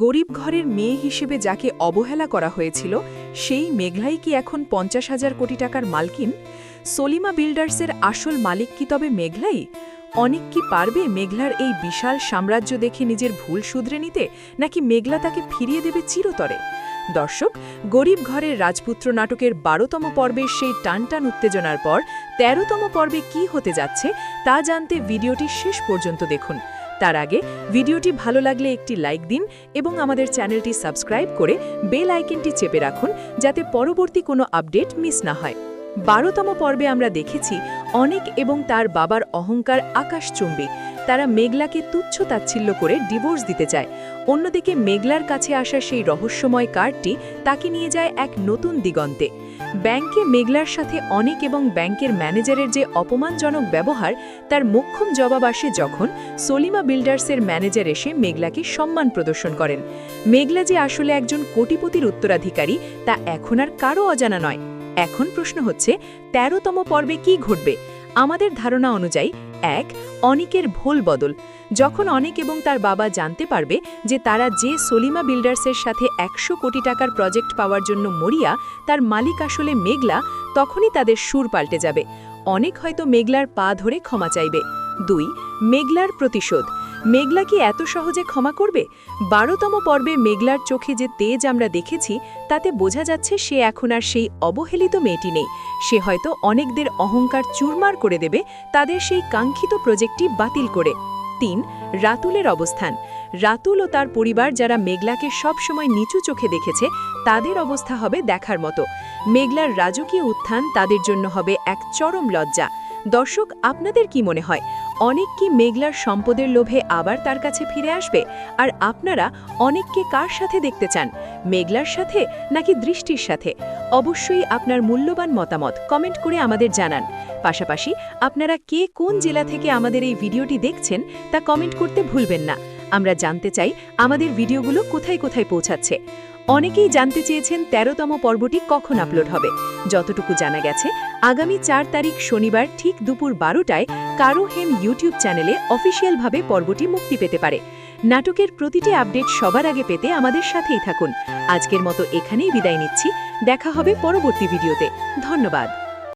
গরিব ঘরের মেয়ে হিসেবে যাকে অবহেলা করা হয়েছিল সেই মেঘলাই কি এখন ৫০,০০০ কোটি টাকার মালকিন? সলিমা বিল্ডার্সের আসল মালিক কি তবে মেঘলাই? অনেক কি পারবে মেঘলার এই বিশাল সাম্রাজ্য দেখে নিজের ভুল শুধরে নিতে, নাকি মেঘলা তাকে ফিরিয়ে দেবে চিরতরে? দর্শক, গরিব ঘরের রাজপুত্র নাটকের ১২তম পর্বের সেই টানটান উত্তেজনার পর ১৩তম পর্বে কি হতে যাচ্ছে তা জানতে ভিডিওটি শেষ পর্যন্ত দেখুন। তার আগে ভিডিওটি ভালো লাগলে একটি লাইক দিন এবং আমাদের চ্যানেলটি সাবস্ক্রাইব করে বেল আইকনটি চেপে রাখুন যাতে পরবর্তী কোনো আপডেট মিস না হয়। ১২তম পর্বে আমরা দেখেছি অনেক এবং তার বাবার অহংকার আকাশচুম্বী। তারা মেঘলাকে তুচ্ছ তাচ্ছিল্য করে ডিভোর্স দিতে চায়। অন্যদিকে মেঘলার কাছে আসা সেই রহস্যময় কার্ডটি তাকে নিয়ে যায় এক নতুন দিগন্তে। ব্যাংকে মেঘলার সাথে অনেক এবং ব্যাংকের ম্যানেজারের যে অপমানজনক ব্যবহার, তার মোক্ষম জবাব আসে যখন সলিমা বিল্ডার্সের ম্যানেজার এসে মেঘলাকে সম্মান প্রদর্শন করেন। মেঘলা যে আসলে একজন কোটিপতির উত্তরাধিকারী তা এখন আর কারও অজানা নয়। এখন প্রশ্ন হচ্ছে ১৩তম পর্বে কি ঘটবে? আমাদের ধারণা অনুযায়ী অনিকের ভোল বদল। যখন অনিক এবং তার বাবা জানতে পারবে যে তারা যে সলিমা বিল্ডার্সের সাথে ১০০ কোটি টাকার প্রজেক্ট পাওয়ার জন্য মরিয়া, তার মালিক আসলে মেঘলা, তখনই তাদের সুর পাল্টে যাবে। অনেক হয়তো মেঘলার পা ধরে ক্ষমা চাইবে। মেঘলার প্রতিশোধ। মেঘলা কি এত সহজে ক্ষমা করবে? ১২তম পর্বে মেঘলার চোখে যে তেজ আমরা দেখেছি তাতে বোঝা যাচ্ছে সে এখন আর সেই অবহেলিত মেয়েটি নেই। সে হয়তো অনেকদের অহংকার চুরমার করে দেবে তাদের সেই কাঙ্ক্ষিত প্রজেক্টটি বাতিল করে। রাতুলের অবস্থান। রাতুল ও তার পরিবার যারা মেঘলাকে সবসময় নিচু চোখে দেখেছে তাদের অবস্থা হবে দেখার মতো। মেঘলার রাজকীয় উত্থান তাদের জন্য হবে এক চরম লজ্জা। দর্শক, আপনাদের কি মনে হয় অনেক কি মেঘলার সম্পদের লোভে আবার তার কাছে ফিরে আসবে? আর আপনারা অনেককে কার সাথে দেখতে চান, মেঘলার সাথে নাকি দৃষ্টির সাথে? অবশ্যই আপনার মূল্যবান মতামত কমেন্ট করে আমাদের জানান। পাশাপাশি আপনারা কে কোন জেলা থেকে আমাদের এই ভিডিওটি দেখছেন তা কমেন্ট করতে ভুলবেন না। আমরা জানতে চাই আমাদের ভিডিওগুলো কোথায় কোথায় পৌঁছাচ্ছে। অনেকেই জানতে চেয়েছেন ১৩তম পর্বটি কখন আপলোড হবে। যতটুকু জানা গেছে আগামী ৪ তারিখ শনিবার ঠিক দুপুর ১২টায় কারো হেম ইউটিউব চ্যানেলে অফিসিয়ালভাবে পর্বটি মুক্তি পেতে পারে। নাটকের প্রতিটি আপডেট সবার আগে পেতে আমাদের সাথেই থাকুন। আজকের মতো এখানেই বিদায় নিচ্ছি। দেখা হবে পরবর্তী ভিডিওতে। ধন্যবাদ।